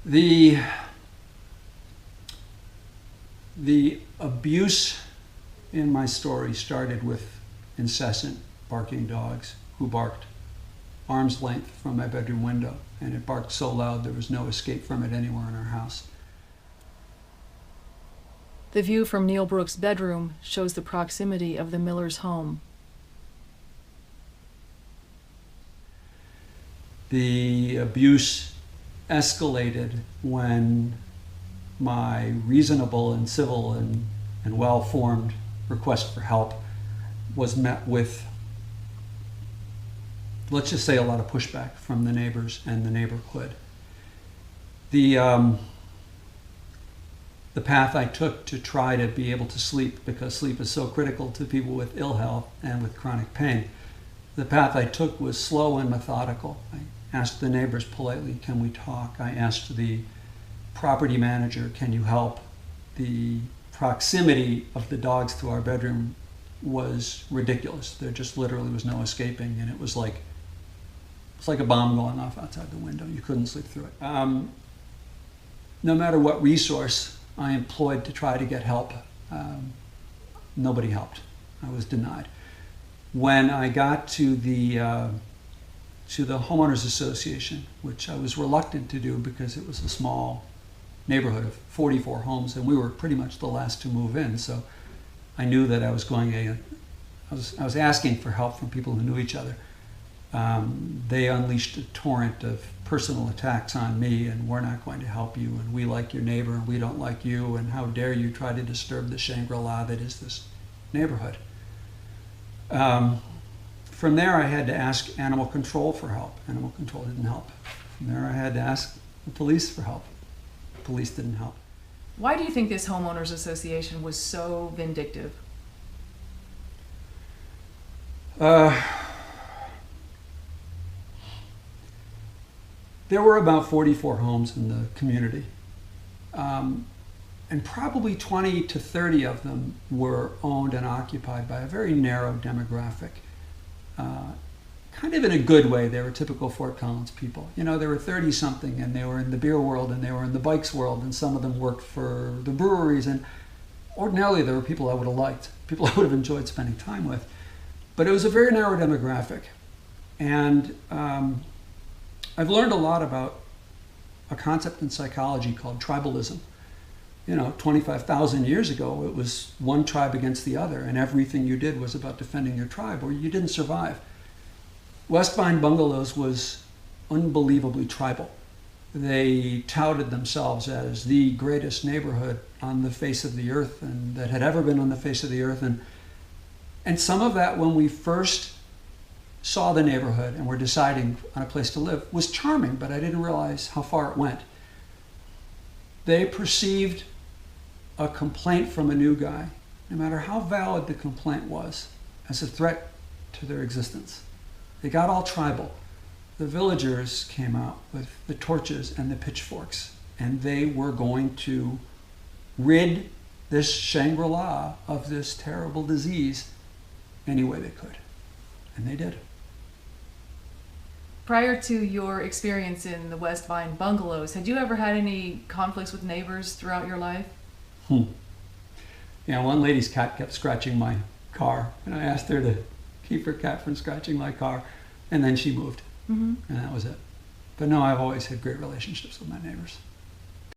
The abuse in my story started with incessant barking dogs who barked arm's length from my bedroom window, and it barked so loud there was no escape from it anywhere in our house. The view from Neil Brooks' bedroom shows the proximity of the Millers' home. The abuse escalated when my reasonable and civil and well-formed request for help was met with, let's just say, a lot of pushback from the neighbors and the neighborhood. The path I took to try to be able to sleep, because sleep is so critical to people with ill health and with chronic pain, the path I took was slow and methodical. I asked the neighbors politely, can we talk? I asked the property manager, can you help? The proximity of the dogs to our bedroom was ridiculous. There just literally was no escaping, and it was like a bomb going off outside the window. You couldn't sleep through it. No matter what resource I employed to try to get help, nobody helped. I was denied. When I got to the homeowners association, which I was reluctant to do because it was a small neighborhood of 44 homes, and we were pretty much the last to move in. So I knew that I was asking for help from people who knew each other. They unleashed a torrent of personal attacks on me, and we're not going to help you, and we like your neighbor, and we don't like you, and how dare you try to disturb the Shangri-La that is this neighborhood. From there, I had to ask animal control for help. Animal control didn't help. From there, I had to ask the police for help. The police didn't help. Why do you think this homeowners association was so vindictive? There were about 44 homes in the community, and probably 20 to 30 of them were owned and occupied by a very narrow demographic. Kind of in a good way, they were typical Fort Collins people. You know, they were 30-something, and they were in the beer world, and they were in the bikes world, and some of them worked for the breweries, and ordinarily there were people I would have liked, people I would have enjoyed spending time with. But it was a very narrow demographic, and I've learned a lot about a concept in psychology called tribalism. You know, 25,000 years ago, it was one tribe against the other, and everything you did was about defending your tribe, or you didn't survive. West Vine Bungalows was unbelievably tribal. They touted themselves as the greatest neighborhood on the face of the earth, and that had ever been on the face of the earth. And some of that, when we first saw the neighborhood and were deciding on a place to live, was charming, but I didn't realize how far it went. They perceived a complaint from a new guy, no matter how valid the complaint was, as a threat to their existence. They got all tribal. The villagers came out with the torches and the pitchforks, and they were going to rid this Shangri-La of this terrible disease any way they could. And they did. Prior to your experience in the West Vine Bungalows, had you ever had any conflicts with neighbors throughout your life? Yeah, one lady's cat kept scratching my car, and I asked her to keep her cat from scratching my car, and then she moved, and that was it. But no, I've always had great relationships with my neighbors.